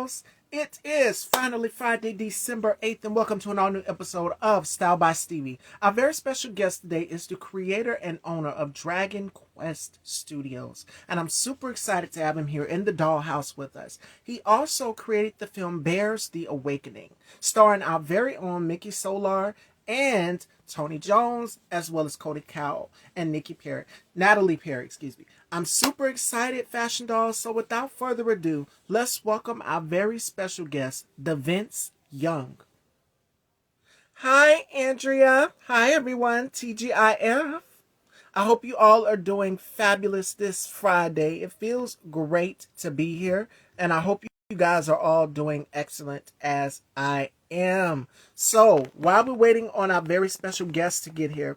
dolls. It is finally Friday, December 8th, and welcome to an all new episode of Style by Stevie. Our very special guest today is the creator and owner of Dragon Quest Studios, and I'm super excited to have him here in the dollhouse with us. He also created the film Bears the Awakening, starring our very own Mickey Solar and Tony Jones, as well as Cody Cowell and Natalie Perry, excuse me. I'm super excited, fashion dolls. So without further ado, let's welcome our very special guest, Davence Young. Hi, Andrea. Hi, everyone. TGIF. I hope you all are doing fabulous this Friday. It feels great to be here, and I hope you guys are all doing excellent as I am. So, while we're waiting on our very special guest to get here,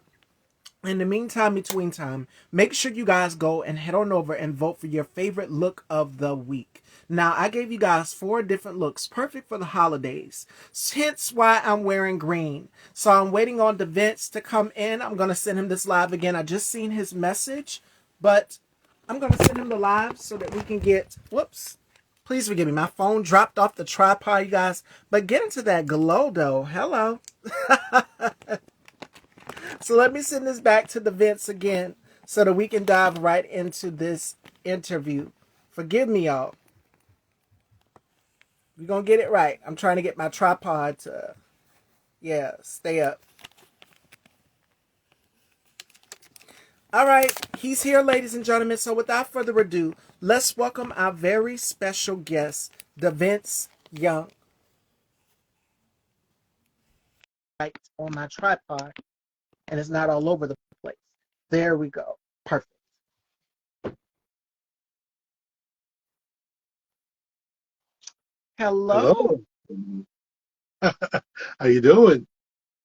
in the meantime, between time, make sure you guys go and head on over and vote for your favorite look of the week. Now, I gave you guys 4 different looks, perfect for the holidays. Hence why I'm wearing green. So I'm waiting on Davence to come in. I'm going to send him this live again. I just seen his message, but I'm going to send him the live so that we can get, whoops. Please forgive me. My phone dropped off the tripod, you guys. But get into that glow, though. Hello. So let me send this back to Davence again so that we can dive right into this interview. Forgive me, y'all. We're going to get it right. I'm trying to get my tripod to, stay up. All right. He's here, ladies and gentlemen. So without further ado, let's welcome our very special guest, Davence Young. Right on my tripod. And it's not all over the place. There we go. Perfect. Hello. Hello. How you doing?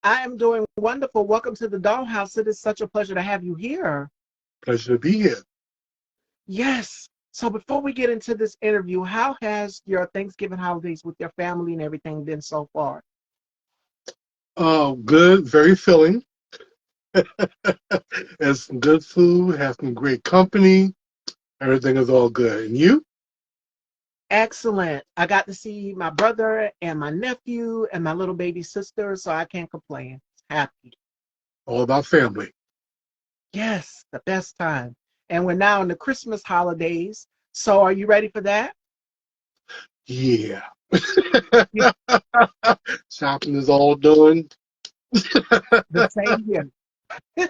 I am doing wonderful. Welcome to the dollhouse. It is such a pleasure to have you here. Pleasure to be here. Yes. So before we get into this interview, how has your Thanksgiving holidays with your family and everything been so far? Good, very filling. Has some good food, have some great company. Everything is all good. And you? Excellent. I got to see my brother and my nephew and my little baby sister, so I can't complain. Happy. All about family. Yes, the best time. And we're now in the Christmas holidays. So are you ready for that? Yeah. Yeah, Shopping is all done. the same here. All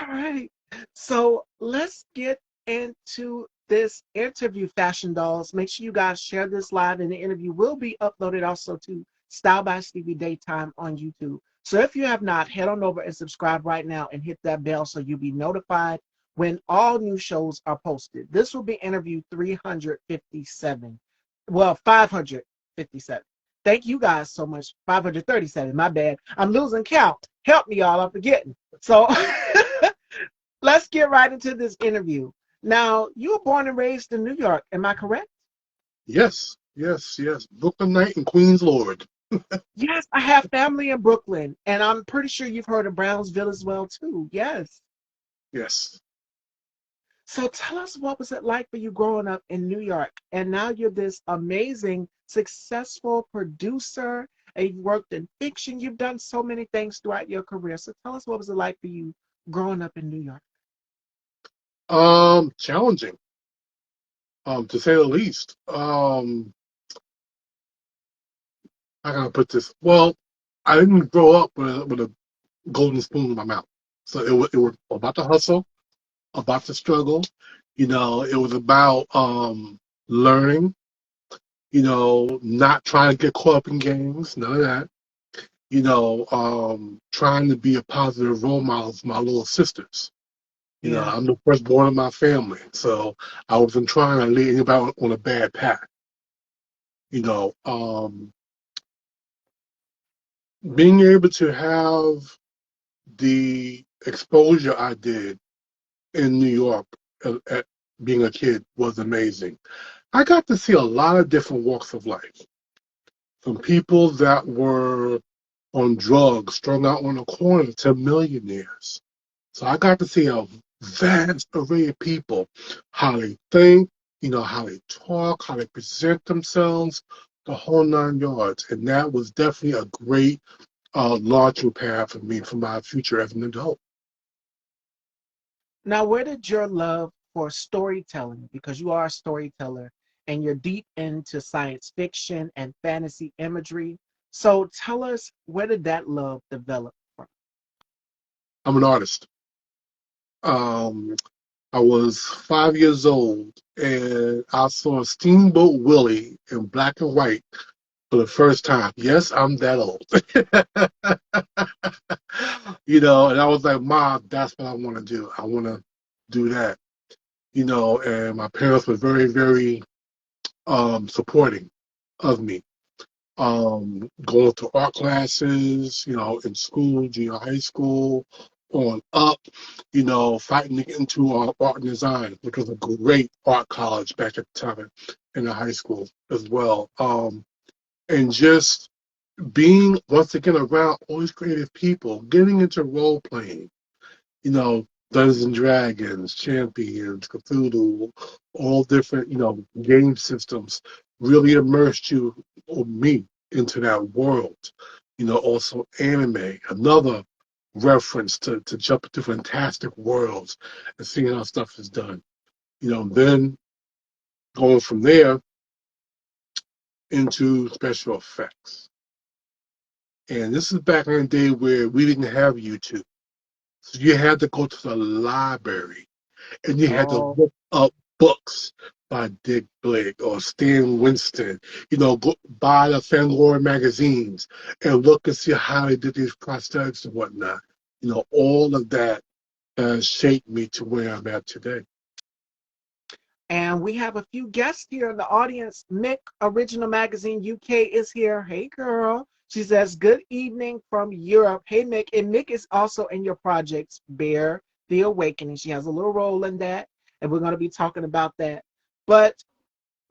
right. So let's get into this interview, fashion dolls. Make sure you guys share this live, and the interview will be uploaded also to Style by Stevie Daytime on YouTube. So if you have not, head on over and subscribe right now and hit that bell so you'll be notified when all new shows are posted. This will be interview 357. Well, 557. Thank you guys so much. 537, my bad. I'm losing count. Help me, y'all. I'm forgetting. So let's get right into this interview. Now, you were born and raised in New York. Am I correct? Yes, yes, yes. Brooklyn Knight and Queens Lord. Yes, I have family in Brooklyn, and I'm pretty sure you've heard of Brownsville as well, too. Yes. Yes. So tell us, what was it like for you growing up in New York? And now you're this amazing, successful producer, and you've worked in fiction. You've done so many things throughout your career. So tell us, what was it like for you growing up in New York? Challenging, to say the least. I gotta put this. Well, I didn't grow up with a golden spoon in my mouth. So it was about the hustle, about the struggle. It was about learning, not trying to get caught up in games, none of that. Trying to be a positive role model for my little sisters. Yeah. I'm the firstborn of my family, so I wasn't trying to lead anybody on a bad path. You know, um, Being able to have the exposure I did in New York at being a kid was amazing. I got to see a lot of different walks of life, from people that were on drugs, strung out on a corner, to millionaires. So I got to see a vast array of people, how they think, how they talk, how they present themselves, the whole 9 yards. And that was definitely a great launching pad for me for my future as an adult. Now, where did your love for storytelling, because you are a storyteller and you're deep into science fiction and fantasy imagery, so tell us, where did that love develop from? I'm an artist. Um, I was 5 years old and I saw Steamboat Willie in black and white for the first time. Yes, I'm that old. And I was like, Mom, that's what I want to do. I want to do that. And my parents were very, very supporting of me. Going to art classes, in school, junior high school, on up, fighting to get into art and design, which was a great art college back at the time in the high school as well. And just being once again around all these creative people, getting into role playing, Dungeons and Dragons, Champions, Cthulhu, all different, game systems really immersed you or me into that world. Also anime, another reference to jump into fantastic worlds and seeing how stuff is done. Then going from there into special effects. And this is back in the day where we didn't have YouTube. So you had to go to the library and you had to Oh, look up books by Dick Blake or Stan Winston, go buy the Fangoria magazines and look and see how they did these prosthetics and whatnot. All of that has shaped me to where I'm at today. and we have a few guests here in the audience. Mick, Original Magazine UK, is here. Hey, girl. She says, good evening from Europe. Hey, Mick. And Mick is also in your projects, Bear the Awakening. She has a little role in that, and we're going to be talking about that. But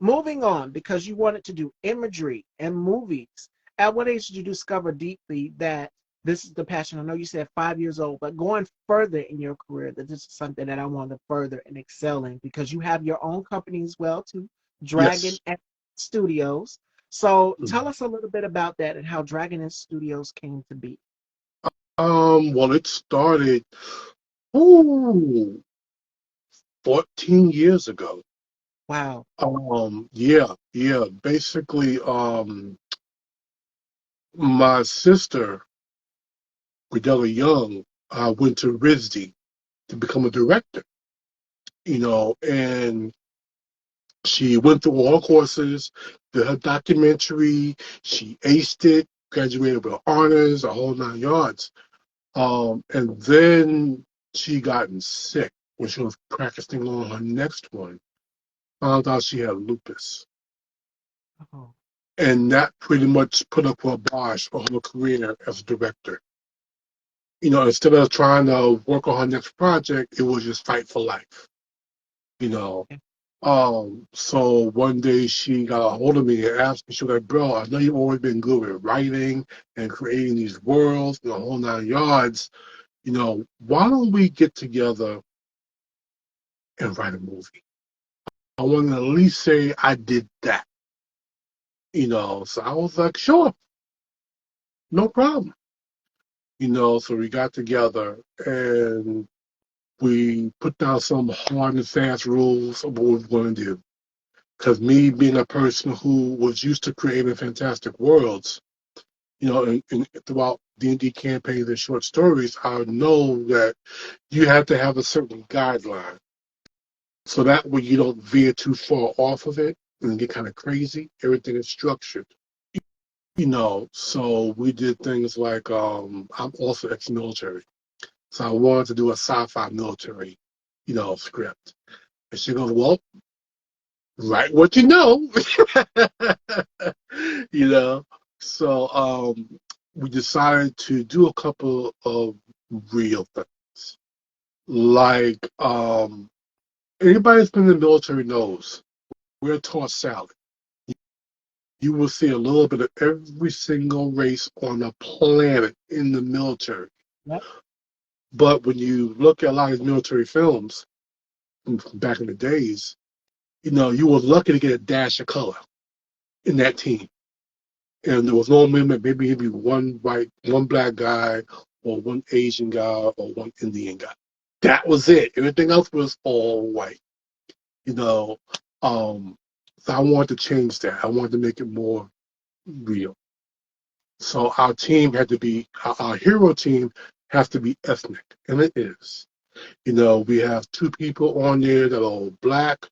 moving on, because you wanted to do imagery and movies, at what age did you discover deeply that this is the passion? I know you said 5 years old, but going further in your career, that this is something that I want to further and excel in, because you have your own company as well, too, Dragon Yes. X Studios. So tell us a little bit about that and how Dragon X Studios came to be. Well, it started, ooh, 14 years ago. Wow. Yeah, yeah. Basically, my sister, Gridella Young, went to RISD to become a director, and she went through all courses, did her documentary, she aced it, graduated with honors, a whole 9 yards. And then she gotten sick when she was practicing on her next one, found out she had lupus. Oh, And that pretty much put a kibosh on her career as a director. Instead of trying to work on her next project, it was just fight for life, you know. okay. So one day she got a hold of me and asked me, she was like, bro, I know you've always been good with writing and creating these worlds, the whole 9 yards. Why don't we get together and write a movie? I want to at least say I did that, So I was like, sure, no problem. So we got together and we put down some hard and fast rules of what we were going to do. Because me being a person who was used to creating fantastic worlds, and throughout D&D campaigns and short stories, I know that you have to have a certain guideline. So that way you don't veer too far off of it and get kind of crazy. Everything is structured. So we did things like I'm also ex-military. So I wanted to do a sci-fi military, script. And she goes, well, write what you know. you know. So we decided to do a couple of real things. Like anybody that's been in the military knows we're taught salad. You will see a little bit of every single race on the planet in the military. Yep. But when you look at a lot of military films from back in the days, You were lucky to get a dash of color in that team. And there was no limit, maybe one white, one black guy, or one Asian guy, or one Indian guy. That was it. Everything else was all white. You know, um, so I wanted to change that. I wanted to make it more real. So our team had to be our hero team has to be ethnic, and it is. We have two people on there that are black,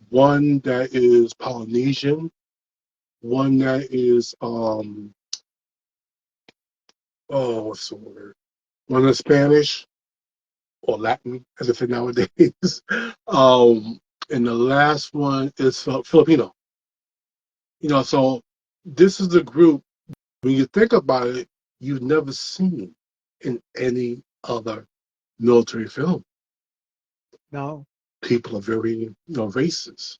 one that is Polynesian, one that is what's the word? One is Spanish or Latin, as they say nowadays. um, and the last one is Filipino. So this is the group, when you think about it, you've never seen in any other military film. No. People are very, racist,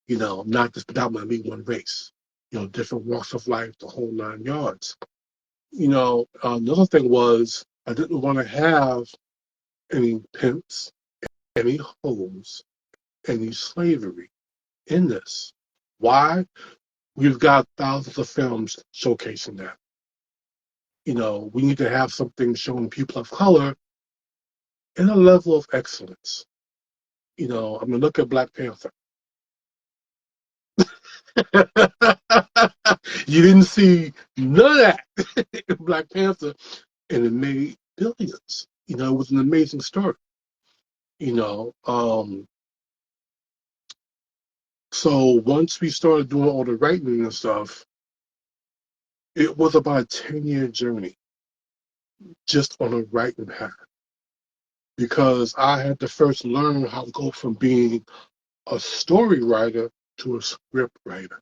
not just predominantly one race, different walks of life, the whole 9 yards. Another thing was I didn't want to have any pimps, any hoes, any slavery in this. Why? We've got thousands of films showcasing that. We need to have something showing people of color in a level of excellence. I'm gonna look at Black Panther. You didn't see none of that in Black Panther, and it made billions. It was an amazing story. You know, um, so once we started doing all the writing and stuff, it was about a 10-year journey just on a writing path because I had to first learn how to go from being a story writer to a script writer.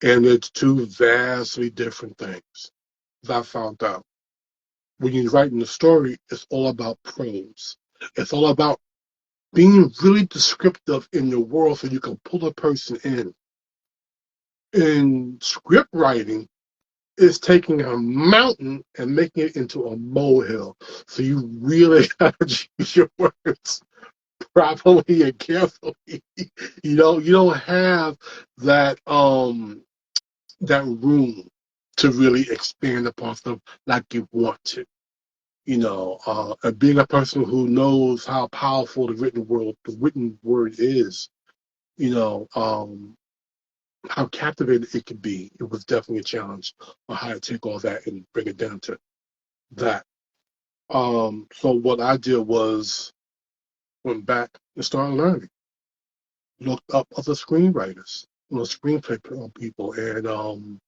And it's two vastly different things. As I found out. When you're writing the story, it's all about prose. It's all about being really descriptive in your world so you can pull a person in. In script writing, it's taking a mountain and making it into a molehill. So you really have to use your words properly and carefully. You don't have that room to really expand upon stuff like you want to. And being a person who knows how powerful the written word is, you know, um, how captivating it could be. It was definitely a challenge on how to take all that and bring it down to that. So what I did was went back and started learning, looked up other screenwriters, screenplay people, and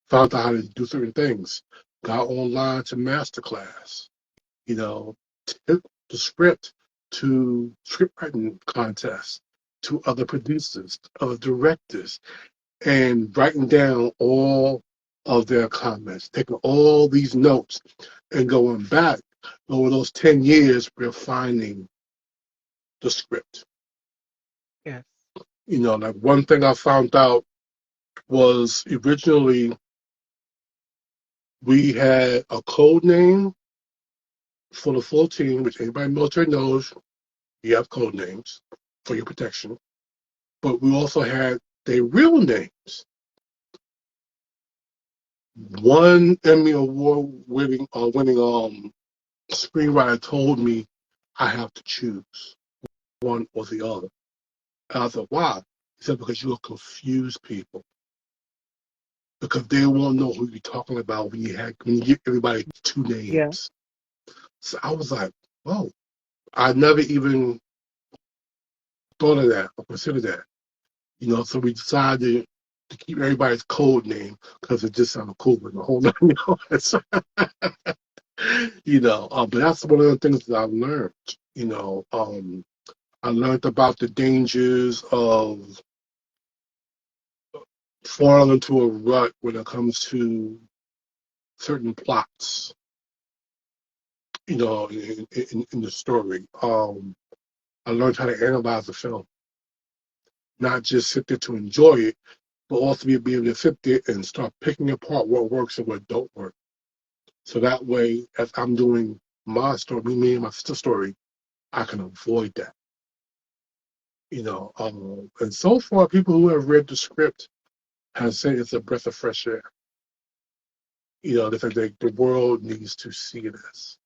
found out how to do certain things. Got online to masterclass, you know, took the script to script writing contests, to other producers, other directors, and writing down all of their comments, taking all these notes and going back over those 10 years, refining the script. Yes. Like one thing I found out was originally we had a code name for the full team, which anybody in the military knows you have code names for your protection. But we also had their real names. One Emmy Award winning screenwriter told me I have to choose one or the other. And I thought, why? He said, because you'll confuse people. Because they won't know who you're talking about when you give everybody two Yeah. names. So I was like, whoa. I never even thought of that or considered that. So we decided to keep everybody's code name because it just sounded cool with the whole 9 yards. But that's one of the things that I've learned. You know, um, I learned about the dangers of falling into a rut when it comes to certain plots. In the story. I learned how to analyze the film, not just sit there to enjoy it, but also be able to sit there and start picking apart what works and what don't work. So that way, as I'm doing my story, me and my sister story, I can avoid that. And so far, people who have read the script have said it's a breath of fresh air. They think the world needs to see this.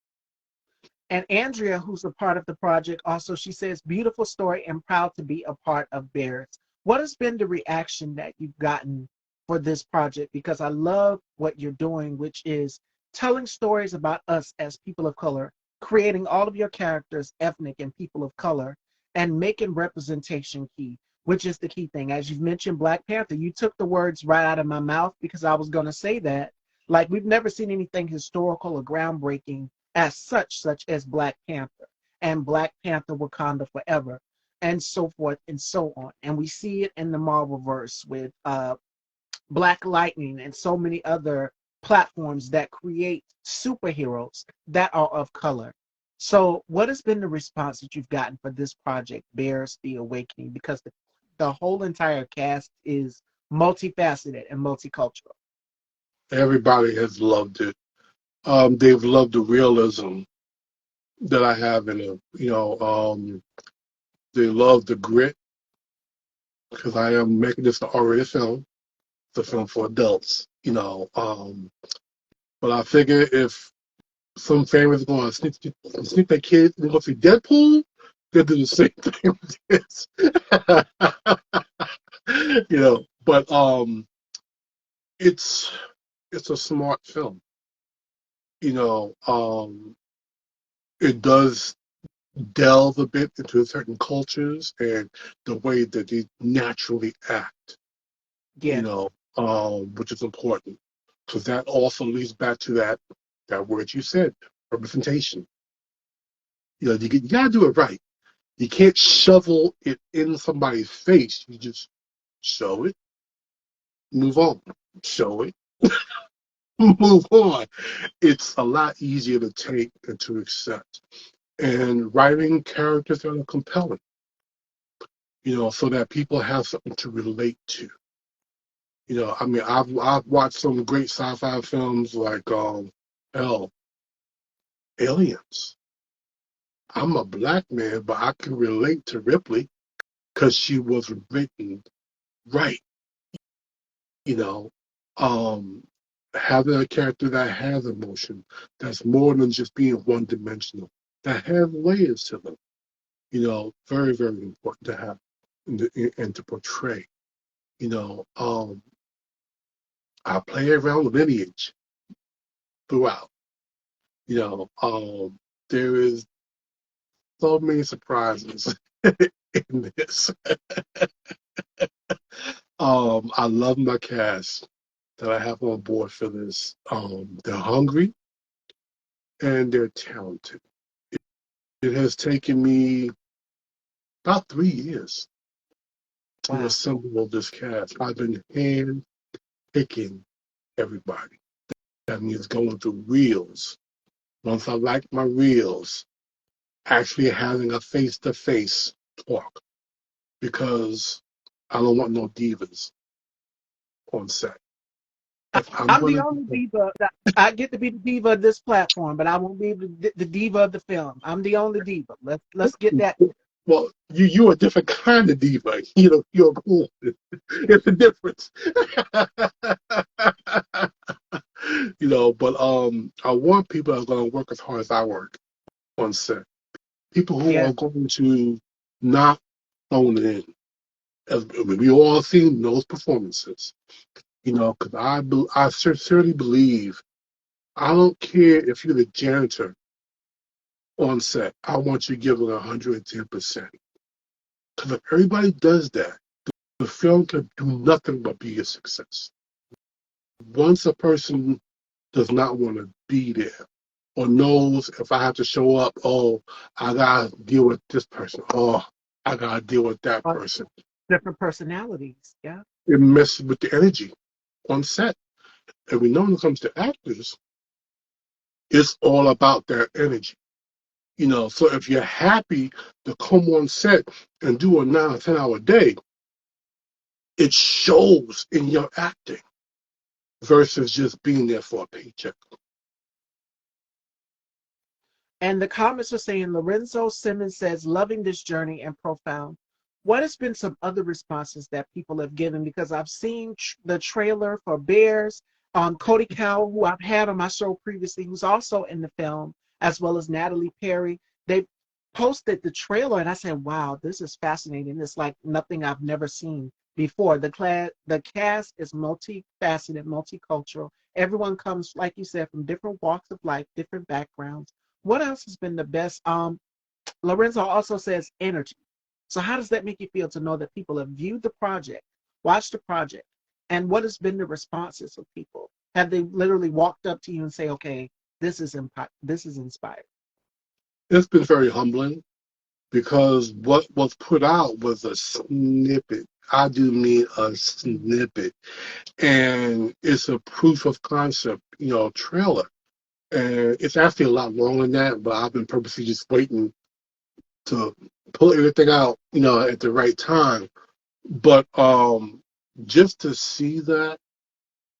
And Andrea, who's a part of the project, also she says, beautiful story and proud to be a part of Bears. What has been the reaction that you've gotten for this project? Because I love what you're doing, which is telling stories about us as people of color, creating all of your characters, ethnic and people of color, and making representation key, which is the key thing. As you've mentioned, Black Panther, you took the words right out of my mouth because I was going to say that. Like, we've never seen anything historical or groundbreaking as such as Black Panther and Black Panther Wakanda Forever and so forth and so on. And we see it in the Marvel verse with Black Lightning and so many other platforms that create superheroes that are of color. So what has been the response that you've gotten for this project, Bears the Awakening? Because the whole entire cast is multifaceted and multicultural. Everybody has loved it. They've loved the realism that I have in it. They love the grit because I am making this an R-rated film. It's a film for adults. But I figure if some families are going to sneak their kids and go see Deadpool, they'll do the same thing with this. But it's it's a smart film. You know, um, it does delve a bit into certain cultures and the way that they naturally act. You Yes. know, which is important because that also leads back to that word you said, representation. You gotta do it right. You can't shovel it in somebody's face. You just show it, move on. Show it, move on. It's a lot easier to take and to accept. And writing characters that are compelling, so that people have something to relate to. I mean, I've watched some great sci-fi films like hell, Aliens. I'm a black man, but I can relate to Ripley because she was written right. You know, um, having a character that has emotion, that's more than just being one dimensional, that has layers to them. Very, very important to have and to portray. You know, um, I play around with lineage throughout. You know, um, there is so many surprises in this. I love my cast that I have on board for this. They're hungry and they're talented. It has taken me about 3 years to Wow. assemble this cast. I've been hand picking everybody. That means going through reels. Once I like my reels, actually having a face-to-face talk because I don't want no divas on set. If I'm I'm the gonna, only diva that I get to be the diva of this platform, but I won't be the diva of the film. I'm the only diva. Let's get that. well, you're a different kind of diva. You're cool. It's a difference. But I want people that are going to work as hard as I work on set. People who Yeah. are going to not phone it in. As we all seen those performances. Because I sincerely believe I don't care if you're the janitor on set. I want you to give it 110%. Because if everybody does that, the film can do nothing but be a success. Once a person does not want to be there or knows if I have to show up, oh, I gotta deal with this person. Oh, I gotta deal with that uh, person. Different personalities. Yeah. It messes with the energy on set. And we know when it comes to actors, it's all about their energy. So if you're happy to come on set and do a 9 or 10 hour day, it shows in your acting versus just being there for a paycheck. And the comments are saying Lorenzo Simmons says, loving this journey and profound. What has been some other responses that people have given? Because I've seen the trailer for Bears. Cody Cowell, who I've had on my show previously, who's also in the film, as well as Natalie Perry. They posted the trailer, and I said, "Wow, this is fascinating. It's like nothing I've never seen before." The cast is multifaceted, multicultural. Everyone comes, like you said, from different walks of life, different backgrounds. What else has been the best? Lorenzo also says energy. So how does that make you feel to know that people have viewed the project, watched the project, and what has been the responses of people? Have they literally walked up to you and say, "Okay, this is inspired"? It's been very humbling because what was put out was a snippet. I do mean a snippet. And it's a proof of concept, trailer. And it's actually a lot longer than that, but I've been purposely just waiting to pull everything out, at the right time. But just to see that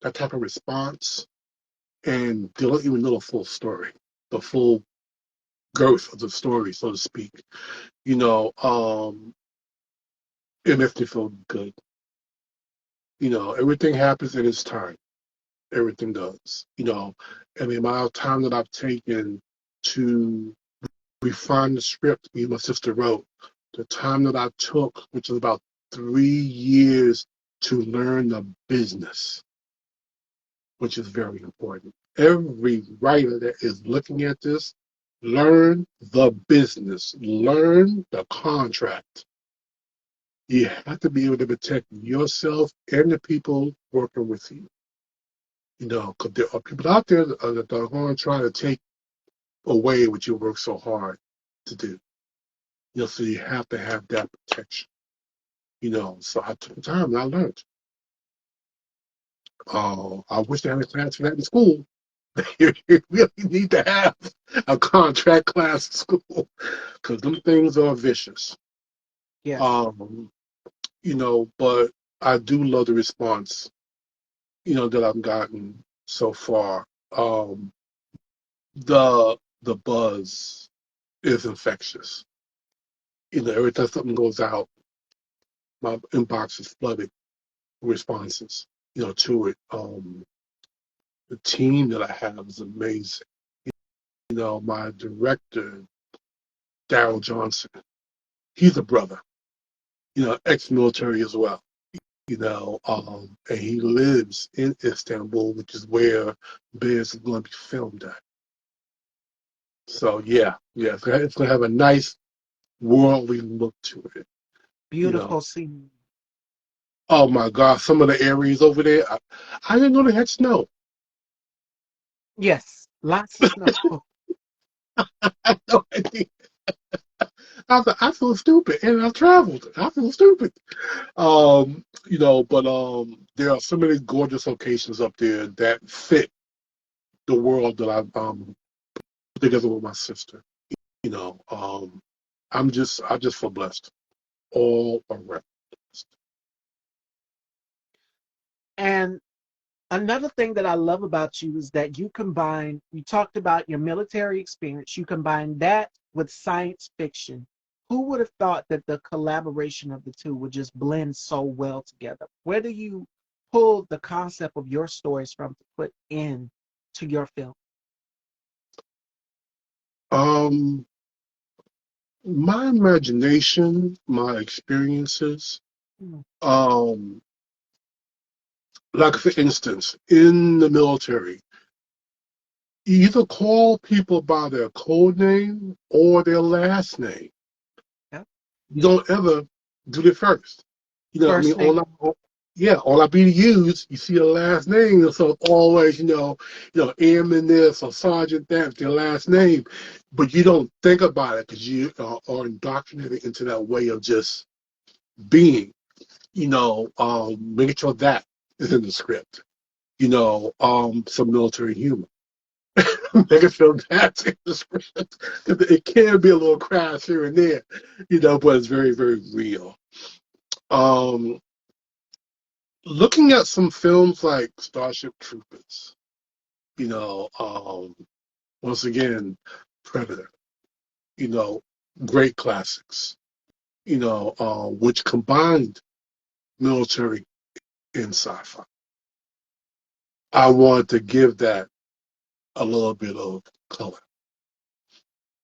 type of response, and they don't even know the full story, the full girth of the story, so to speak. It makes me feel good. Everything happens in its time. Everything does. And the amount of time that I've taken to refine the script me and my sister wrote, the time that I took, which is about 3 years to learn the business, which is very important. Every writer that is looking at this, learn the business, learn the contract. You have to be able to protect yourself and the people working with you. Because there are people out there that are going to try to take away what you work so hard to do. So you have to have that protection. So I took the time and I learned. I wish they had a class for that in school. You really need to have a contract class in school because them things are vicious. Yes, Um, but I do love the response, that I've gotten so far. The buzz is infectious. Every time something goes out, my inbox is flooded with responses, to it. The team that I have is amazing. My director, Daryl Johnson, he's a brother, ex-military as well, and he lives in Istanbul, which is where Bears is going to be filmed at. So yeah, it's gonna have a nice worldly look to it, you know. beautiful scene. Oh my God, some of the areas over there, I didn't know they had snow. Yes, lots of snow. I had no idea. I was like, I feel stupid, and I traveled. I feel stupid. But there are so many gorgeous locations up there that fit the world that I've put together with my sister. You know, um, I just feel blessed all around. And another thing that I love about you is that you talked about your military experience, you combine that with science fiction. Who would have thought that the collaboration of the two would just blend so well together? Where do you pull the concept of your stories from to put in to your film? Um, my imagination, my experiences. Hmm. Um, like for instance, in the military, you either call people by their code name or their last name. Yeah. You don't ever do the first. I mean, First name. all I be to use, you see the last name, so it's always, airman this or sergeant that, their last name. But you don't think about it because you are indoctrinated into that way of just being, making sure that is in the script, some military humor. Making sure that's in the script. It can be a little crass here and there, but it's very, very real. Um, Looking at some films like Starship Troopers, you know, um, once again, Predator, you know, great classics. which combined military and sci-fi. I wanted to give that a little bit of color,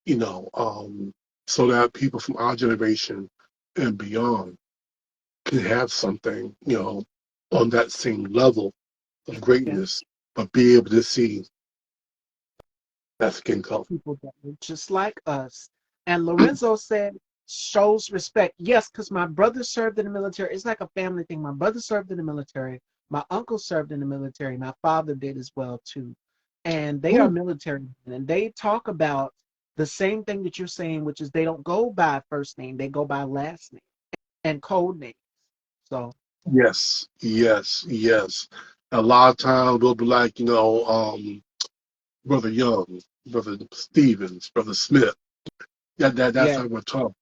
you know, um, so that people from our generation and beyond can have something, on that same level of Yeah. greatness, but be able to see that skin color. People that were just like us. And Lorenzo said, shows respect. Yes, because my brother served in the military. It's like a family thing. My brother served in the military. My uncle served in the military. My father did as well, too. And they are Ooh, military men. And they talk about the same thing that you're saying, which is they don't go by first name, they go by last name and code names. So, yes, yes, yes. A lot of times we'll be like, Brother Young, Brother Stevens, Brother Smith. That's yeah. how we're talking.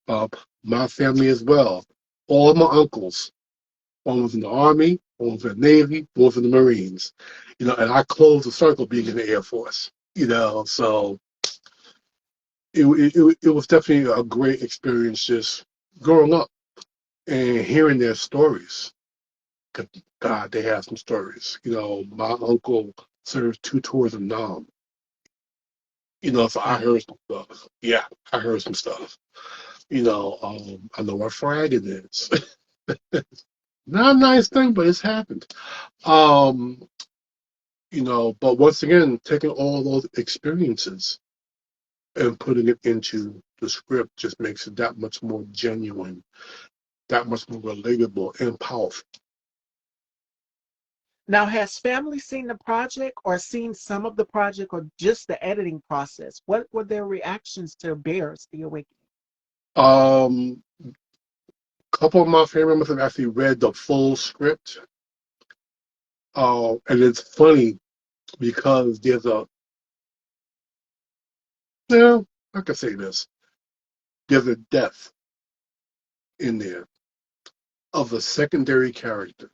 My family as well. All my uncles, one was in the Army, one was in the Navy, one was in the Marines. And I closed the circle being in the Air Force. So it was definitely a great experience just growing up and hearing their stories. God, they have some stories. My uncle served 2 tours of Nam. So I Wow. heard some stuff. Yeah, I heard some stuff. I know what fragging is. Not a nice thing, but it's happened. Um, but once again, taking all those experiences and putting it into the script just makes it that much more genuine, that much more relatable and powerful. Now, has family seen the project or seen some of the project or just the editing process? What were their reactions to Bears, The Awakening? Um, couple of my family members have actually read the full script. And it's funny because yeah, I can say this, there's a death in there of a secondary character.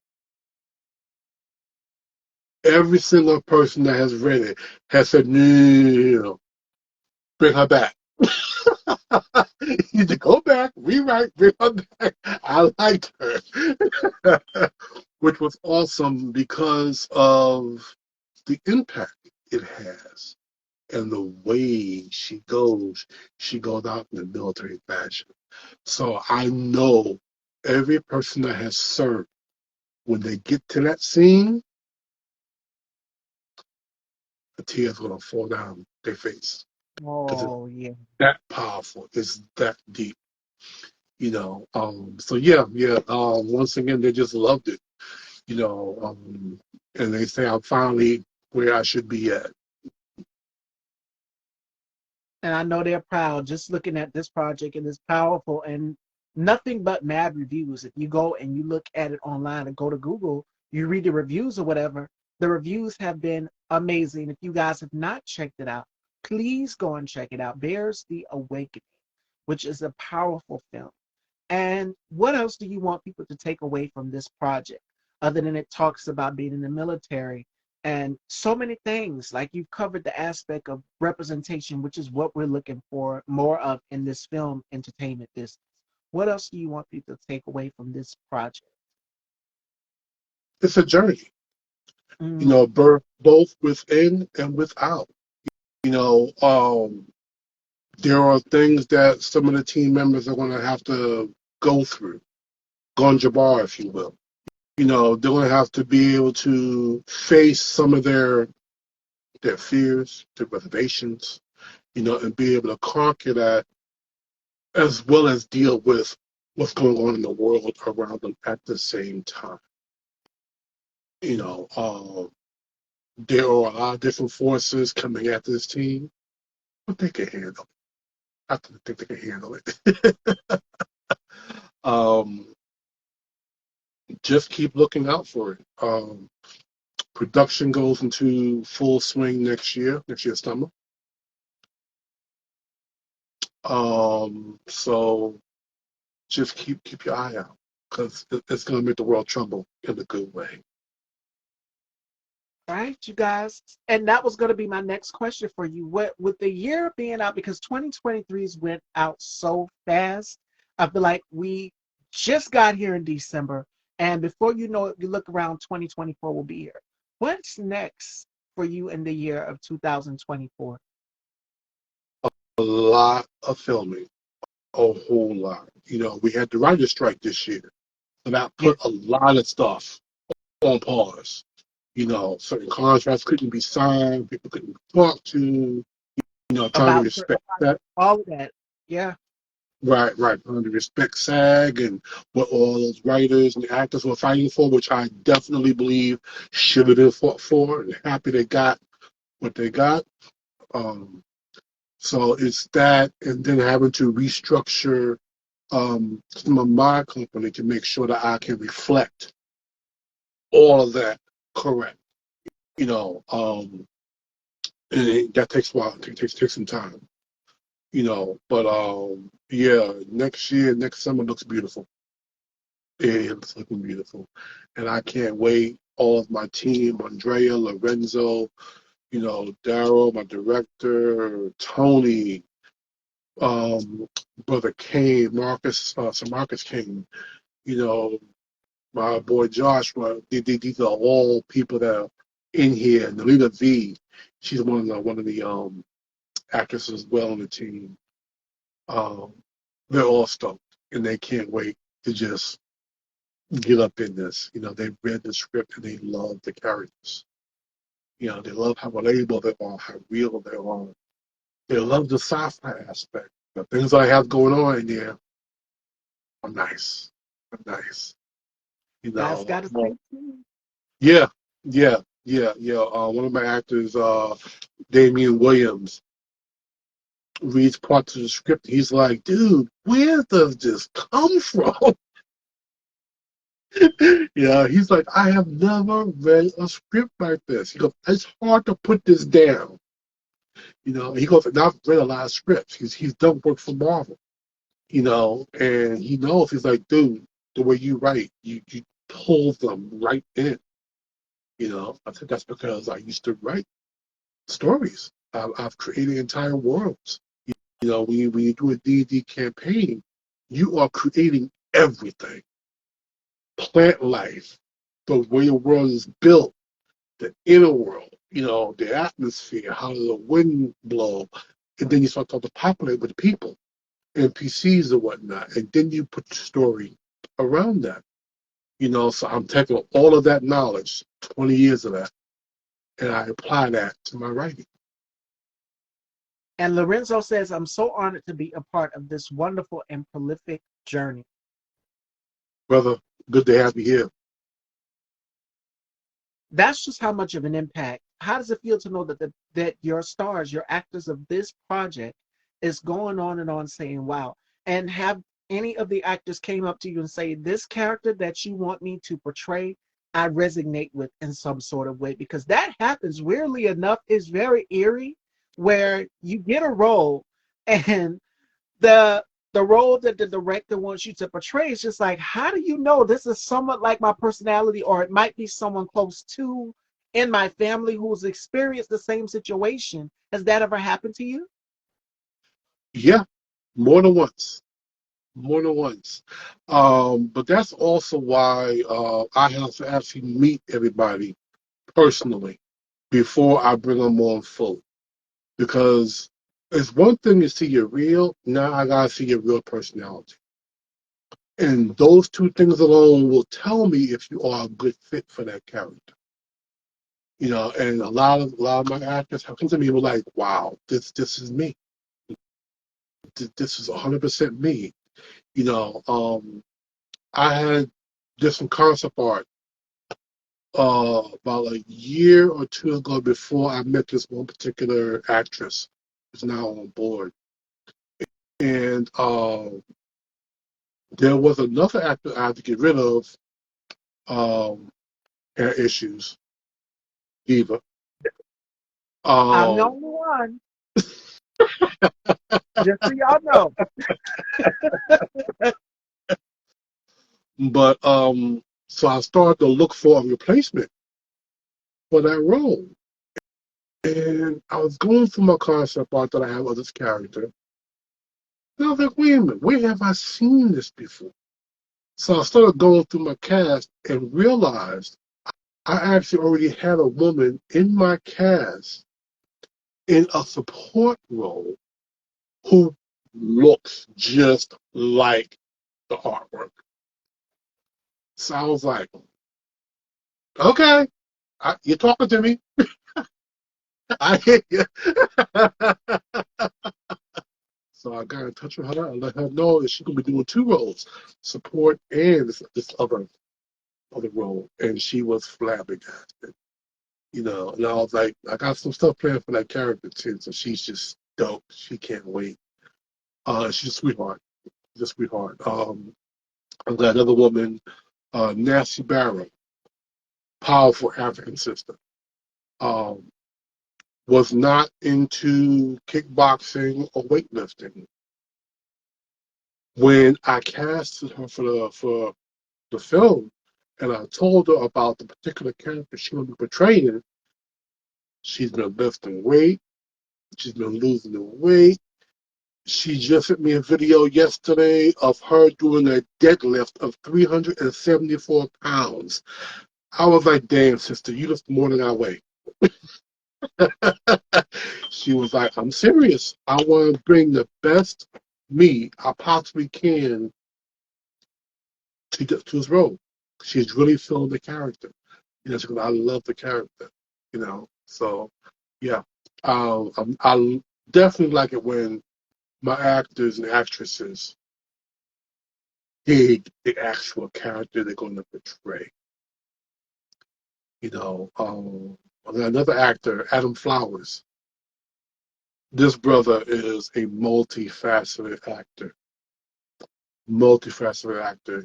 Every single person that has read it has said, no, bring her back. You need to go back, rewrite, bring her back. I liked her, which was awesome because of the impact it has and the way she goes out in the military fashion. So I know every person that has served, when they get to that scene, a tear's gonna fall down their face because it's Oh, yeah. that powerful. It's that deep. So yeah, yeah. Once again, they just loved it. And they say I'm finally where I should be at. And I know they're proud just looking at this project, and it's powerful and nothing but mad reviews. If you go and you look at it online and go to Google, you read the reviews or whatever, the reviews have been amazing. If you guys have not checked it out, please go and check it out. Bears the Awakening, which is a powerful film. And what else do you want people to take away from this project other than it talks about being in the military and so many things? Like you've covered the aspect of representation, which is what we're looking for more of in this film entertainment business. What else do you want people to take away from this project? It's a journey. Mm, Both within and without. You know, um, there are things that some of the team members are going to have to go through, gonjabar, if you will. They're going to have to be able to face some of their fears, their reservations, and be able to conquer that as well as deal with what's going on in the world around them at the same time. You know, uh, there are a lot of different forces coming at this team, but they can handle it. I think they can handle it. um, just keep looking out for it. Production goes into full swing next year summer. So just keep your eye out because it's going to make the world trouble in a good way. right, you guys. And that was going to be my next question for you. What with the year being out, because 2023's went out so fast. I feel like we just got here in December, and before you know it, you look around 2024 will be here. What's next for you in the year of 2024? A lot of filming, a whole lot. We had the writer's strike this year, so that Yeah, put a lot of stuff on pause. Certain contracts couldn't be signed, people couldn't be talked to, trying to about certain respect that. projects, all of that. Yeah, Right, right. Trying to respect SAG and what all those writers and actors were fighting for, which I definitely believe should have been fought for, and happy they got what they got. Um, so it's that, and then having to restructure some of my company to make sure that I can reflect all of that correct. You know, um, that takes a while. Takes some time. But yeah, next year, next summer looks beautiful. It's looking beautiful, and I can't wait. All of my team, Andrea, Lorenzo, Daryl, my director, Tony, um, brother Kane, Marcus, Sir Marcus Kane, you know, my boy Joshua. These are all people that are in here. Nalita V, she's one of the actresses as well on the team. Um, they're all stoked, and they can't wait to just get up in this. They've read the script and they love the characters. They love how relatable they are, how real they are. They love the sci-fi aspect. The things I have going on in there are nice. Are nice. that's got to Well, say too. yeah, yeah. One of my actors, Damian Williams, reads parts of the script. He's like, dude, where does this come from? He's like, I have never read a script like this. He goes, it's hard to put this down. He goes, and I've read a lot of scripts. He's done work for Marvel, and he knows. He's like, dude, the way you write, you pull them right in. I said that's because I used to write stories. I've created entire worlds. When you do a D&D campaign, you are creating everything. Plant life, the way the world is built, the inner world, the atmosphere, how the wind blow, and then you start to populate with people, NPCs and whatnot, and then you put your story around that. So I'm taking all of that knowledge, 20 years of that, and I apply that to my writing. And Lorenzo says, I'm so honored to be a part of this wonderful and prolific journey. Brother, good to have you here. That's just how much of an impact. How does it feel to know that your stars, your actors of this project is going on and on saying, wow, and have any of the actors came up to you and say, this character that you want me to portray, I resonate with in some sort of way? Because that happens, weirdly enough, is very eerie, where you get a role and the the role that the director wants you to portray is just like, how do you know this is somewhat like my personality, or it might be someone close to in my family who's experienced the same situation? Has that ever happened to you? Yeah, more than once. More than once. But that's also why I have to actually meet everybody personally before I bring them on full. Because it's one thing to see your real, now I gotta see your real personality. And those two things alone will tell me if you are a good fit for that character. And a lot of my actors have come to me and were like, wow, this is me. This is 100% me. You know, um, I had did some concept art about a year or two ago before I met this one particular actress who's now on board. And there was another actor I had to get rid of, hair issues, diva. I'm the Um, only one, just so y'all know. but so I started to look for a replacement for that role. And I was going through my concept art that I have of this character. And I was like, wait a minute, where have I seen this before? So I started going through my cast and realized I actually already had a woman in my cast in a support role who looks just like the artwork. So I was like, okay, you're talking to me. I hear you. So I got in touch with her and let her know that she's gonna be doing two roles, support and this other role, and she was flabbergasted. And I was like, I got some stuff planned for that character too, so she's just dope. She can't wait. She's a sweetheart. She's a sweetheart. I've got another woman, Nancy Barrow, powerful African sister. Um, was not into kickboxing or weightlifting. When I casted her for the film, and I told her about the particular character she would be portraying, she's been lifting weight. She's been losing the weight. She just sent me a video yesterday of her doing a deadlift of 374 pounds. I was like, damn, sister, you lift more than I weigh. She was like, I'm serious. I want to bring the best me I possibly can to his role. She's really feeling the character. She goes, I love the character. So yeah. I definitely like it when my actors and actresses dig the actual character they're going to portray. Another actor, Adam Flowers. This brother is a multifaceted actor.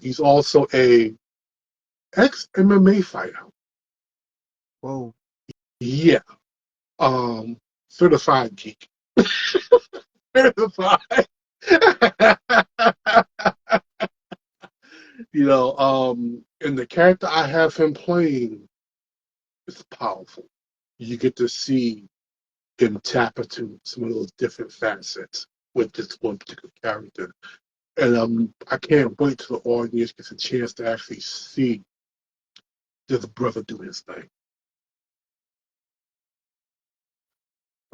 He's also a ex MMA fighter. Whoa. Yeah, certified geek. Certified. And the character I have him playing is powerful. You get to see him tap into some of those different facets with this one particular character. And I can't wait till the audience gets a chance to actually see this brother do his thing.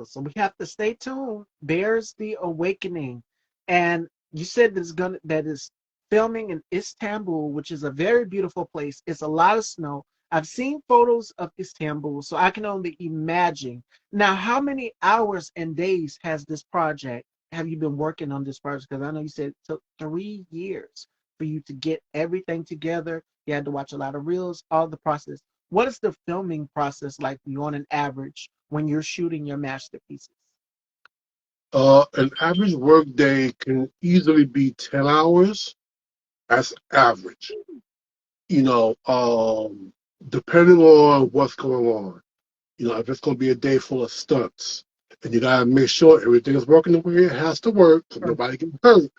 So we have to stay tuned. Bears the Awakening, and you said that is filming in Istanbul, which is a very beautiful place. It's a lot of snow. I've seen photos of Istanbul, so I can only imagine. Now, how many hours and days has this project? Have you been working on this project? Because I know you said it took 3 years for you to get everything together. You had to watch a lot of reels, all the process. What is the filming process like for you on an average when you're shooting your masterpieces? An average work day can easily be 10 hours. That's average. You know, um, Depending on what's going on. If it's going to be a day full of stunts, and you got to make sure everything is working the way it has to work, so Sure. nobody gets hurt,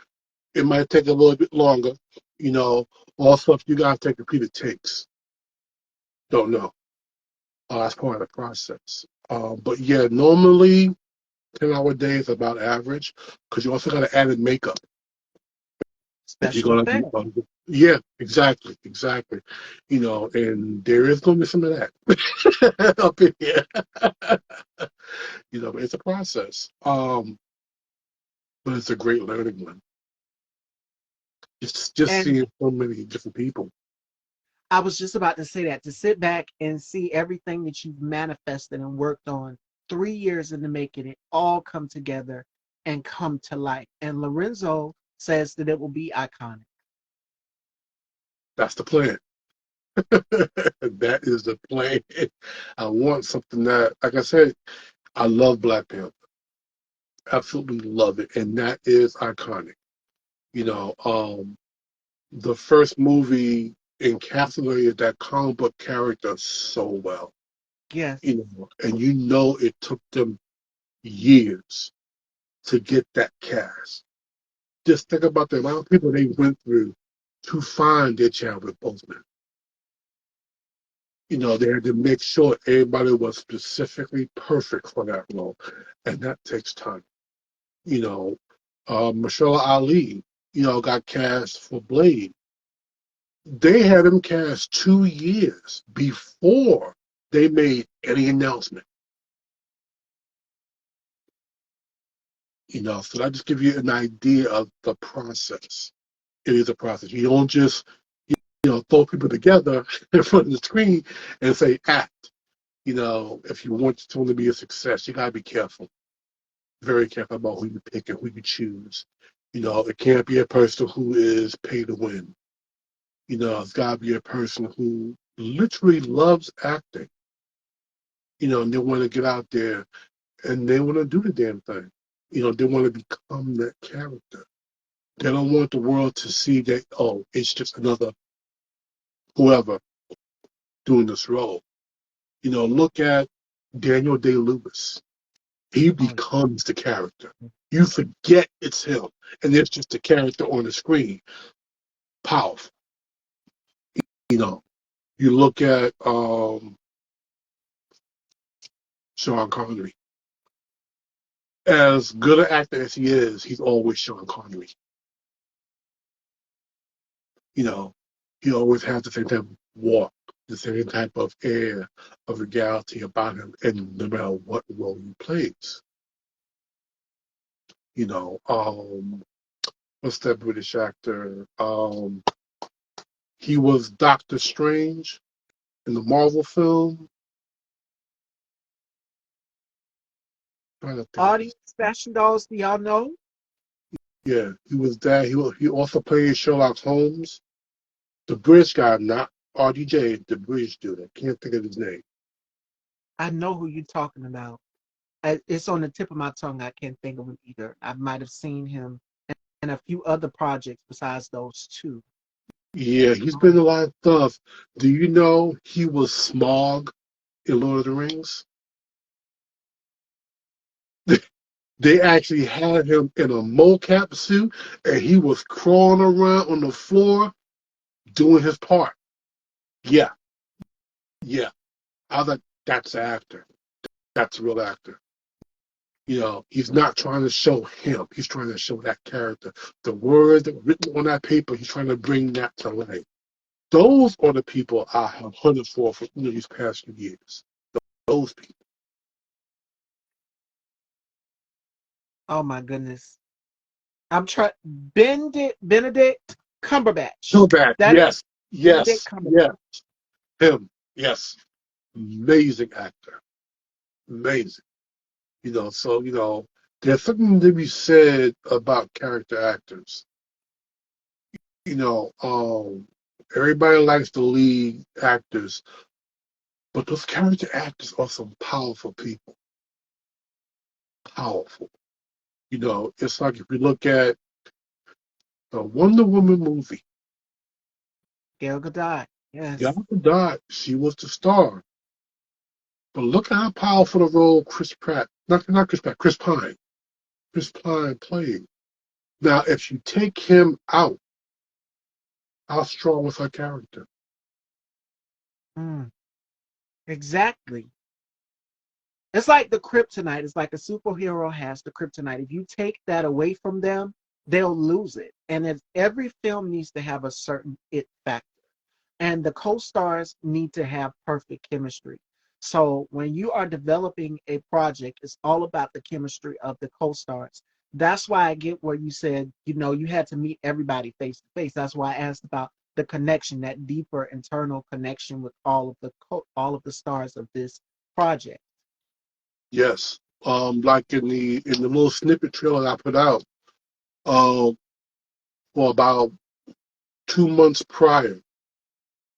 it might take a little bit longer. You know, Also, if you got to take repeated takes, don't know. That's part of the process. But yeah, normally 10-hour day is about average because you also got to add in makeup if you're Special going to be effect. yeah, exactly. And there is going to be some of that up in here. But it's a process. But it's a great learning one. Just And seeing so many different people. I was just about to say that to sit back and see everything that you've manifested and worked on 3 years into making it all come together and come to life. And Lorenzo says that it will be iconic. That's the plan. That is the plan. I want something that, like I said, I love Black Panther. Absolutely love it, and that is iconic. You know, the first movie encapsulated that comic book character so well. Yes, And it took them years to get that cast. Just think about the amount of people they went through to find their Chadwick Boseman. They had to make sure everybody was specifically perfect for that role, and that takes time. You know, Michelle Ali, got cast for Blade. They had him cast 2 years before they made any announcement. So that just give you an idea of the process. It is a process. You don't just, throw people together in front of the screen and say act. If you want someone to be a success, you gotta be careful, very careful about who you pick and who you choose. It can't be a person who is pay to win. It's gotta be a person who literally loves acting. And they want to get out there and they want to do the damn thing. They want to become that character. They don't want the world to see that, oh, it's just another whoever doing this role. Look at Daniel Day-Lewis. He Oh, becomes the character. You forget it's him, and it's just a character on the screen. Powerful. You know, you look at Sean Connery. As good an actor as he is, he's always Sean Connery. You know, he always has the same type of walk, the same type of air of regality about him, and no matter what role he plays. You know, what's that British actor? He was Doctor Strange in the Marvel film. I'm trying to think of audience his. fashion dolls, do y'all know? Yeah, he was that. He also played Sherlock Holmes. The British guy, not RDJ, the British dude. I can't think of his name. I know who you're talking about. It's on the tip of my tongue. I can't think of him either. I might have seen him in a few other projects besides those two. Yeah, he's been in a lot of stuff. Do you know he was Smog in Lord of the Rings? They actually had him in a mocap suit, and he was crawling around on the floor doing his part. Yeah, yeah. I was like, that's an actor. That's a real actor. He's not trying to show him. He's trying to show that character. The words that were written on that paper, he's trying to bring that to life. Those are the people I have hunted for these past few years. Those people. Oh my goodness. I'm trying Benedict Cumberbatch. Throwback. That is Yes, Benedict yes, Cumberbatch. yes. Him. Yes. Amazing actor. Amazing. So, there's something to be said about character actors. You know, um, Everybody likes the lead actors, but those character actors are some powerful people. Powerful. It's like if you look at the Wonder Woman movie, Gal Gadot. Gal Yes. Gadot, she was the star. But look at how powerful the role Chris Pratt, not Chris Pratt, Chris Pine played. Now, if you take him out, how strong was her character? Mm, exactly. It's like the kryptonite. It's like a superhero has the kryptonite. If you take that away from them, they'll lose it. And every film needs to have a certain it factor. And the co-stars need to have perfect chemistry. So when you are developing a project, it's all about the chemistry of the co-stars. That's why I get where you said, you had to meet everybody face to face. That's why I asked about the connection, that deeper internal connection with all of the stars of this project. Yes. Like in the little snippet trailer I put out, um, for about 2 months prior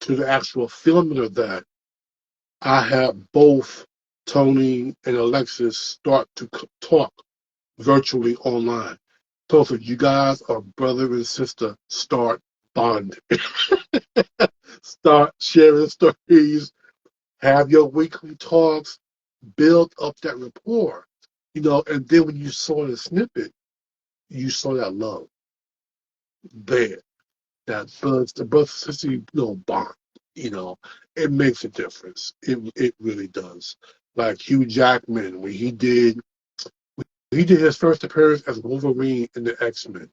to the actual filming of that, I had both Tony and Alexis start to talk virtually online. So for you guys are brother and sister, start bonding. Start sharing stories, have your weekly talks, build up that rapport. And then when you saw the snippet, you saw that love there. That the brother sister, bond. You know, it makes a difference. It really does. Like Hugh Jackman, when he did he did his first appearance as Wolverine in the X-Men,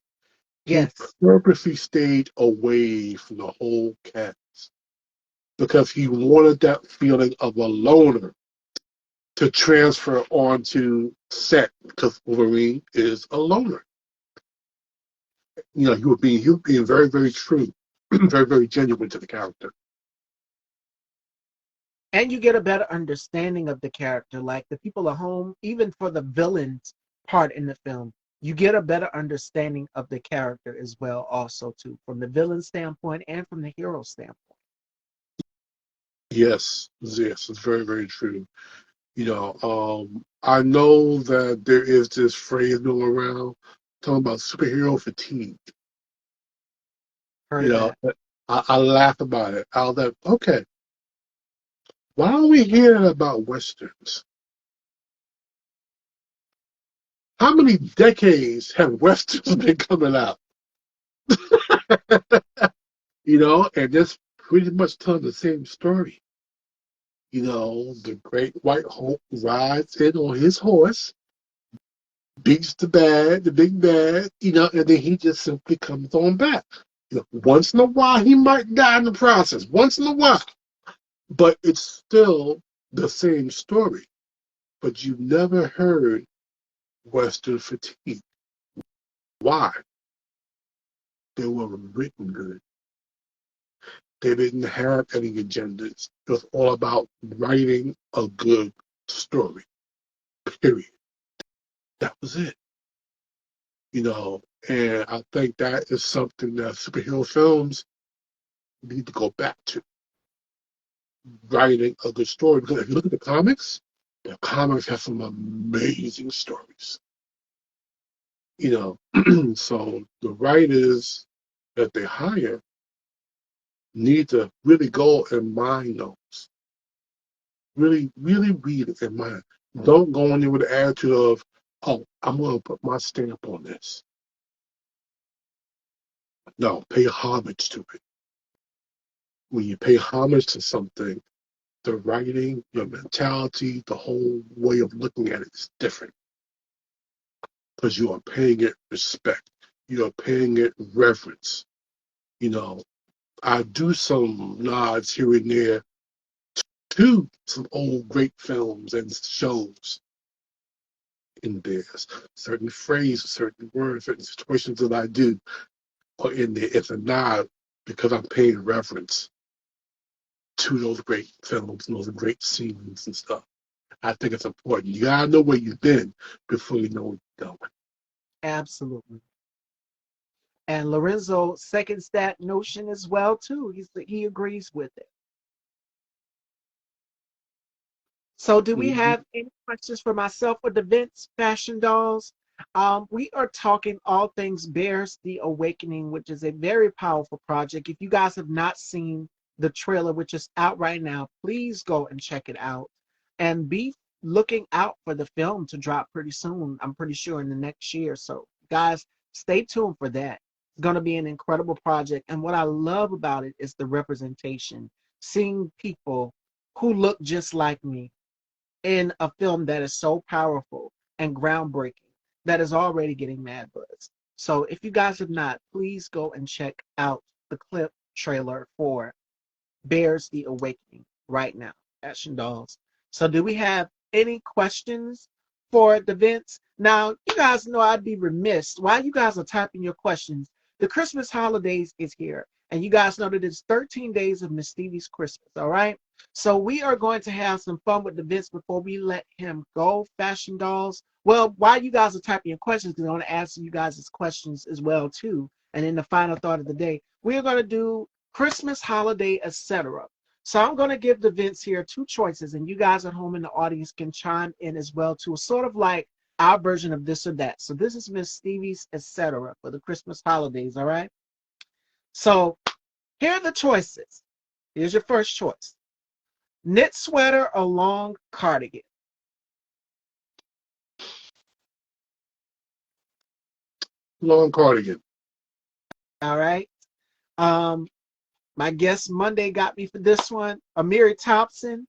he Yes. purposely stayed away from the whole cast because he wanted that feeling of a loner to transfer onto set because Wolverine is a loner. He was being very, very true, very, very genuine to the character. And you get a better understanding of the character. Like the people at home, even for the villains part in the film, you get a better understanding of the character as well, also too, from the villain standpoint and from the hero standpoint. Yes, yes, it's very, very true. I know that there is this phrase going around talking about superhero fatigue. Heard You of know, that. I laugh about it. I was like, okay, why don't we hear about westerns? How many decades have westerns been coming out? And just pretty much telling the same story. The great white hope rides in on his horse, beats the big bad, and then he just simply comes on back. Once in a while, he might die in the process, once in a while, but it's still the same story. But you never heard Western fatigue. Why? They were written good. They didn't have any agendas. It was all about writing a good story, period. That was it. And I think that is something that superhero films need to go back to, writing a good story. Because if you look at the comics have some amazing stories. So the writers that they hire need to really go and mine those. Really, really read it and mine. Don't go in there with the attitude of, oh, I'm going to put my stamp on this. No, pay homage to it. When you pay homage to something, the writing, your mentality, the whole way of looking at it is different because you are paying it respect. You are paying it reverence. You know, I do some nods here and there to some old great films and shows in there. Certain phrases, certain words, certain situations that I do are in there. It's a nod because I'm paying reverence to those great films and those great scenes and stuff. I think it's important. You gotta know where you've been before you know where you're going. Absolutely. And Lorenzo seconds that notion as well too. He agrees with it. So, do we Mhm. have any questions for myself or the Vince Fashion Dolls? We are talking all things Bears the Awakening, which is a very powerful project. If you guys have not seen the trailer, which is out right now, please go and check it out. And be looking out for the film to drop pretty soon. I'm pretty sure in the next year. So, guys, stay tuned for that. It's going to be an incredible project. And what I love about it is the representation, seeing people who look just like me in a film that is so powerful and groundbreaking that is already getting mad buzz. So if you guys have not, please go and check out the clip trailer for Bears the Awakening right now. Action Dolls. So do we have any questions for the Vince? Now, you guys know I'd be remiss while you guys are typing your questions. The Christmas holidays is here. And you guys know that it's 13 days of Miss Stevie's Christmas, all right? So we are going to have some fun with the Vince before we let him go, Fashion Dolls. Well, while you guys are typing your questions, because I want to answer you guys' questions as well, too. And in the final thought of the day, we are going to do Christmas, holiday, etc. So I'm going to give the Vince here two choices, and you guys at home in the audience can chime in as well too. Sort of like our version of this or that. So this is Miss Stevie's etc. for the Christmas holidays. All right. So here are the choices. Here's your first choice: knit sweater or long cardigan. Long cardigan. All right. Um, my guest Monday got me for this one. Amiri Thompson,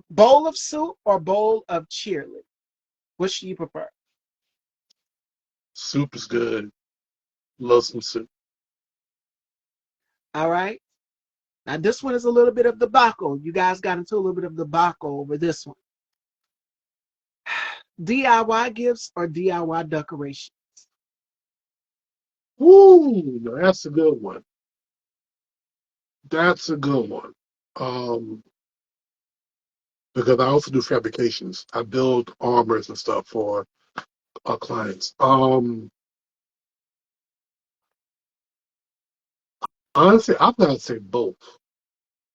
bowl of soup or bowl of cheerlead. Which do you prefer? Soup is good. Love some soup. All right. Now this one is a little bit of debacle. You guys got into a little bit of debacle over this one. DIY gifts or DIY decoration? Woo, that's a good one. That's a good one. Um, because I also do fabrications. I build armors and stuff for our clients. Honestly, I'm gonna say both.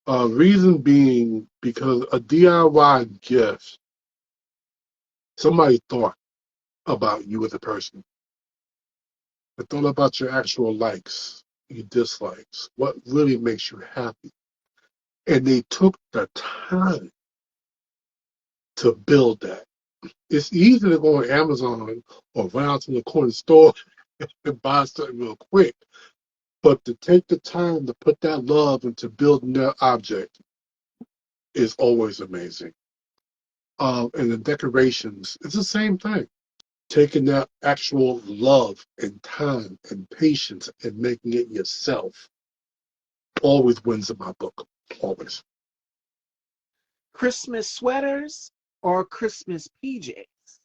Reason being because a DIY gift, somebody thought about you as a person. They thought about your actual likes, your dislikes, what really makes you happy. And they took the time to build that. It's easy to go on Amazon or run out to the corner store and buy something real quick. But to take the time to put that love into building that object is always amazing. And the decorations, it's the same thing. Taking that actual love and time and patience and making it yourself always wins in my book. Always. Christmas sweaters or Christmas PJs?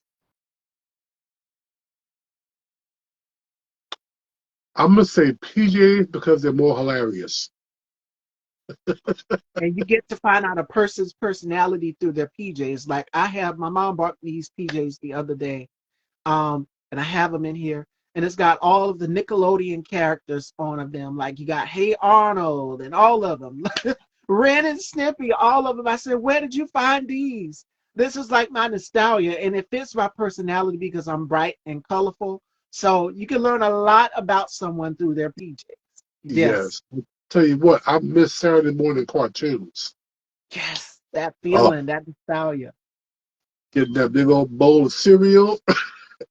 I'm gonna say PJs because they're more hilarious. And you get to find out a person's personality through their PJs. Like I have, my mom bought these PJs the other day, and I have them in here, and it's got all of the Nickelodeon characters on them. Like you got Hey Arnold and all of them, Ren and Snippy, all of them. I said, where did you find these? This is like my nostalgia, and it fits my personality because I'm bright and colorful. So you can learn a lot about someone through their PJs. Yes, Yes. Tell you what, I miss Saturday morning cartoons. yes, that Oh, feeling, that nostalgia. getting that big old bowl of cereal,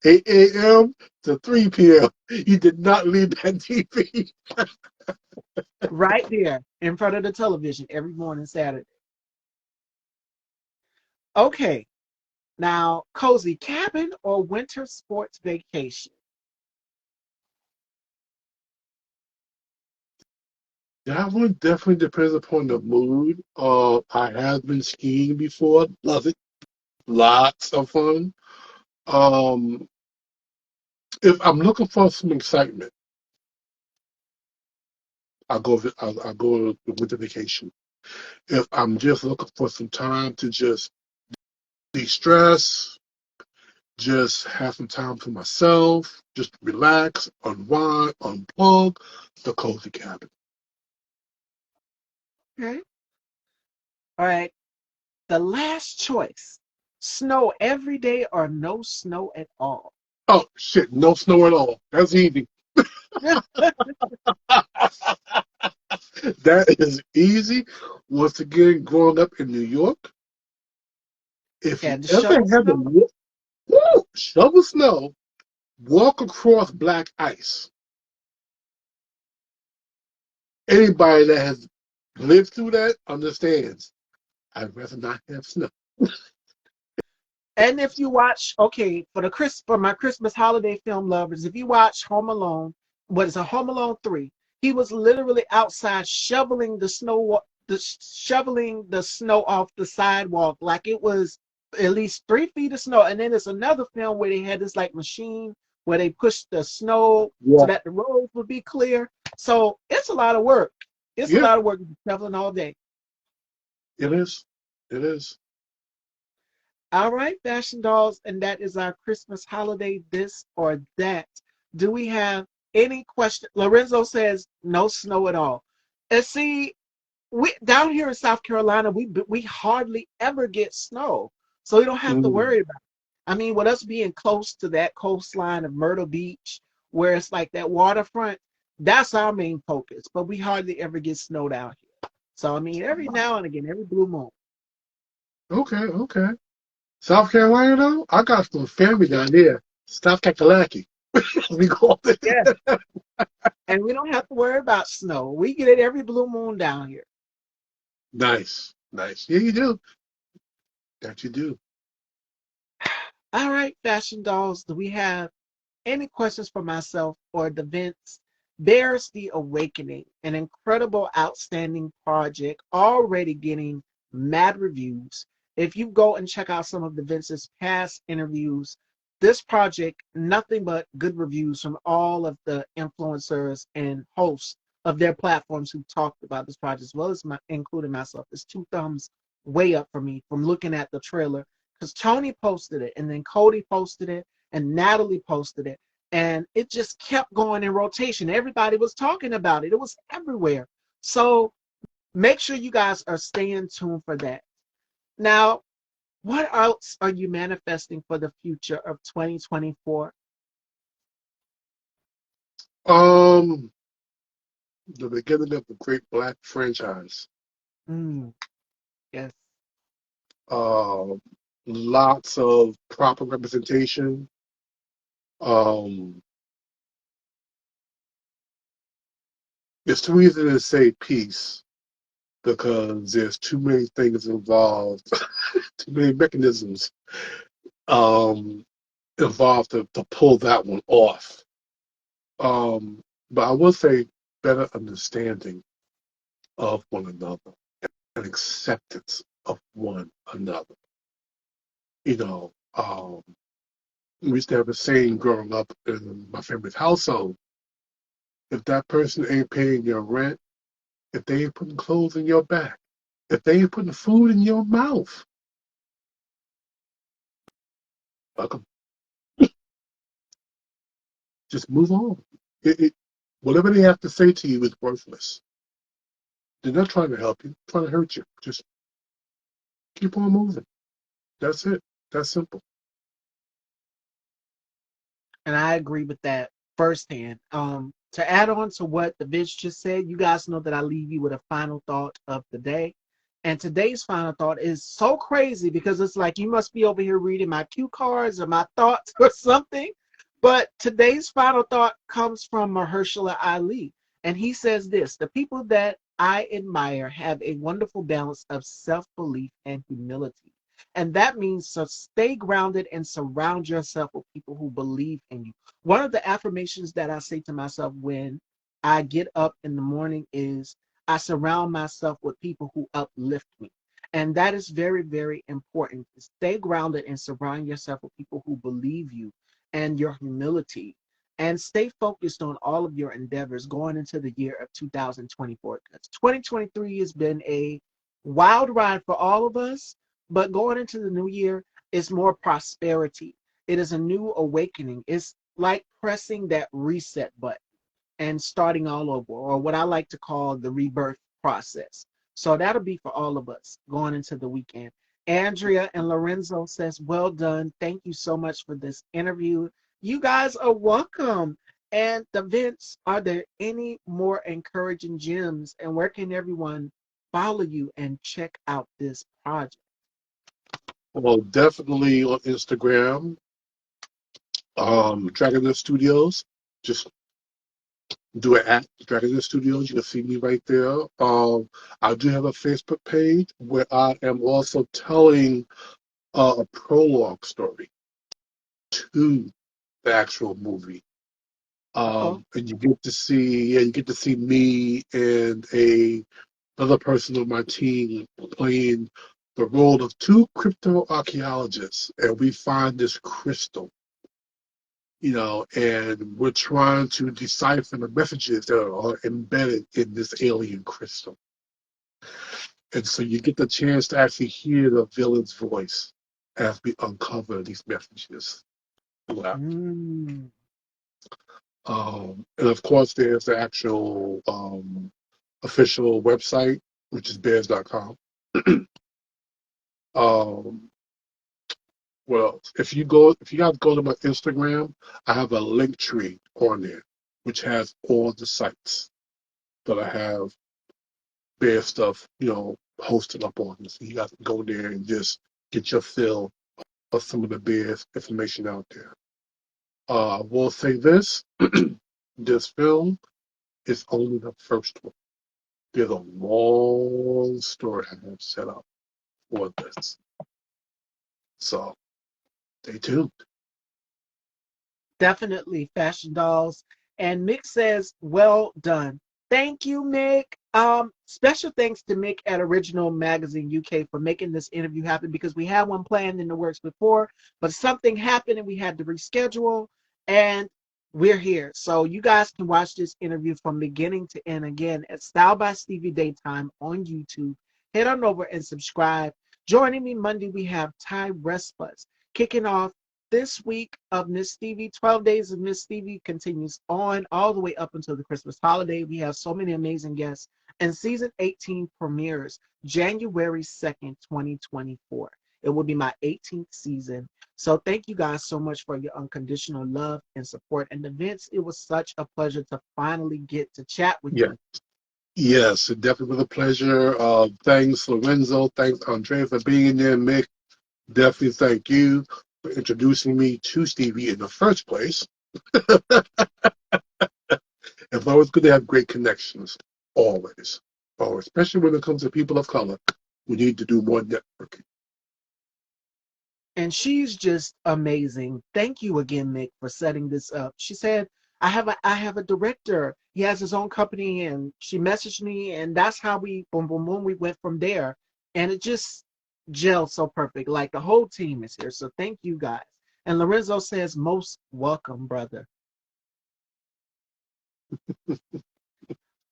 8 a.m. to 3 p.m. You did not leave that TV. Right there in front of the television every morning Saturday. Okay, now cozy cabin or winter sports vacation? That one definitely depends upon the mood. I have been skiing before. Love it. Lots of fun. Um, if I'm looking for some excitement, I'll go to winter vacation. If I'm just looking for some time to just de-stress, just have some time to myself, just relax, unwind, unplug, the cozy cabin. Okay. All right. The last choice. Snow every day or no snow at all? Oh shit, no snow at all. That's easy. That is easy. Once again, growing up in New York, if you Had to ever shovel had to snow. shovel snow, walk across black ice, anybody that has lived through that understands. I'd rather not have snow. And if you watch, okay, for my Christmas holiday film lovers, if you watch Home Alone, what is a Home Alone 3, he was literally outside shoveling the snow off the sidewalk like it was at least 3 feet of snow. And then there's another film where they had this like machine where they pushed the snow so Yeah, that the roads would be clear. So it's a lot of work. It's a yeah, lot of work shoveling all day. it is. It is. All right, fashion dolls, and that is our Christmas holiday, this or that. Do we have any question? Lorenzo says no snow at all. And see, we down here in South Carolina, we hardly ever get snow, so we don't have to Mm, worry about it. I mean, with us being close to that coastline of Myrtle Beach, where it's like that waterfront, that's our main focus. But we hardly ever get snow down here. So I mean, every now and again, every blue moon. okay, okay. South Carolina, though, I got some family down there. South Kakalaki. We call it. Yeah. And we don't have to worry about snow. We get it every blue moon down here. Nice, nice. Yeah, you do. That you do. All right, fashion dolls, do we have any questions for myself or Davence, Bears the Awakening, an incredible, outstanding project already getting mad reviews. If you go and check out some of Davence's past interviews, this project, nothing but good reviews from all of the influencers and hosts of their platforms who talked about this project, as well as including myself. It's two thumbs way up for me from looking at the trailer because Tony posted it and then Cody posted it and Natalie posted it. And it just kept going in rotation. Everybody was talking about it. It was everywhere. So make sure you guys are staying tuned for that. Now, what else are you manifesting for the future of 2024? Um, the beginning of the Great Black franchise. Mm, yes. Um, Lots of proper representation. Um, it's too easy to say peace because there's too many things involved, too many mechanisms um, involved to pull that one off. Um, but I will say better understanding of one another and acceptance of one another. You know, we used to have a saying growing up in my family's household: if that person ain't paying your rent, if they ain't putting clothes in your back, if they ain't putting food in your mouth, fuck 'em. Just move on. Whatever they have to say to you is worthless. They're not trying to help you, they're trying to hurt you. Just keep on moving. That's it. That's simple. And I agree with that firsthand. To add on to what the bitch just said, you guys know that I leave you with a final thought of the day. And today's final thought is so crazy because it's like you must be over here reading my cue cards or my thoughts or something. But today's final thought comes from Mahershala Ali. And he says this: the people that I admire have a wonderful balance of self belief and humility. And that means to stay grounded and surround yourself with people who believe in you. One of the affirmations that I say to myself when I get up in the morning is I surround myself with people who uplift me. And that is very, very important. Stay grounded and surround yourself with people who believe you and your humility. And stay focused on all of your endeavors going into the year of 2024. Because 2023 has been a wild ride for all of us, but going into the new year is more prosperity. It is a new awakening. It's like pressing that reset button and starting all over, or what I like to call the rebirth process. So that'll be for all of us going into the weekend. Andrea and Lorenzo says, well done. Thank you so much for this interview. You guys are welcome. And the Vince, are there any more encouraging gems? And where can everyone follow you and check out this project? Well, definitely on Instagram, Dragon Studios. Just do it at Dragon Studios. You can see me right there. I do have a Facebook page where I am also telling a prologue story to the actual movie. Uh-oh. And you get to see me and another person on my team playing the role of two crypto archaeologists, and we find this crystal, and we're trying to decipher the messages that are embedded in this alien crystal. And so you get the chance to actually hear the villain's voice as we uncover these messages throughout. Mm. And of course, there's the actual official website, which is bears.com. um, well, if you guys go to my Instagram, I have a link tree on there, which has all the sites that I have bear stuff, posted up on. So you guys can go there and just get your fill of some of the bears information out there. I will say this: this film is only the first one. There's a long story I have set up for this. So stay tuned. Definitely Fashion Dolls. And Mick says, well done. Thank you, Mick. Special thanks to Mick at Original Magazine UK for making this interview happen because we had one planned in the works before, but something happened and we had to reschedule. And we're here. So you guys can watch this interview from beginning to end again at Style by Stevie Daytime on YouTube. Head on over and subscribe. Joining me Monday, we have Ty Respas kicking off this week of Miss Stevie. 12 Days of Miss Stevie continues on all the way up until the Christmas holiday. We have so many amazing guests. And season 18 premieres January 2nd, 2024. It will be my 18th season. So thank you guys so much for your unconditional love and support. And Vince, it was such a pleasure to finally get to chat with Yeah. you. Yes, it definitely was a pleasure. Thanks, Lorenzo. Thanks, Andre, for being in there. Mick, definitely thank you for introducing me to Stevie in the first place. It's always good to have great connections. Always. Always. Especially when it comes to people of color. We need to do more networking. And she's just amazing. Thank you again, Mick, for setting this up. She said, I have a director. He has his own company, and she messaged me, and that's how we boom boom boom we went from there. And it just gelled so perfect. Like the whole team is here. So thank you guys. And Lorenzo says, most welcome, brother.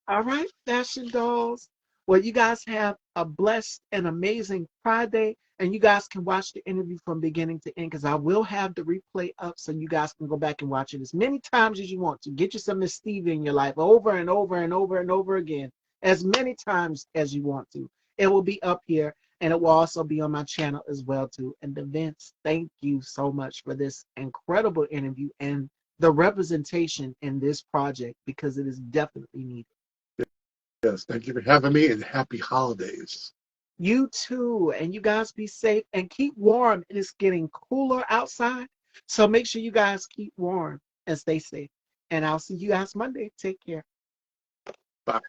All right, fashion dolls. Well, you guys have a blessed and amazing Friday, and you guys can watch the interview from beginning to end because I will have the replay up so you guys can go back and watch it as many times as you want to. Get you some Miss Stevie in your life over and over and over and over again, as many times as you want to. It will be up here, and it will also be on my channel as well too. And Vince, thank you so much for this incredible interview and the representation in this project because it is definitely needed. Yes, thank you for having me and happy holidays. You too. And you guys be safe and keep warm. It is getting cooler outside. So make sure you guys keep warm and stay safe. And I'll see you guys Monday. Take care. Bye.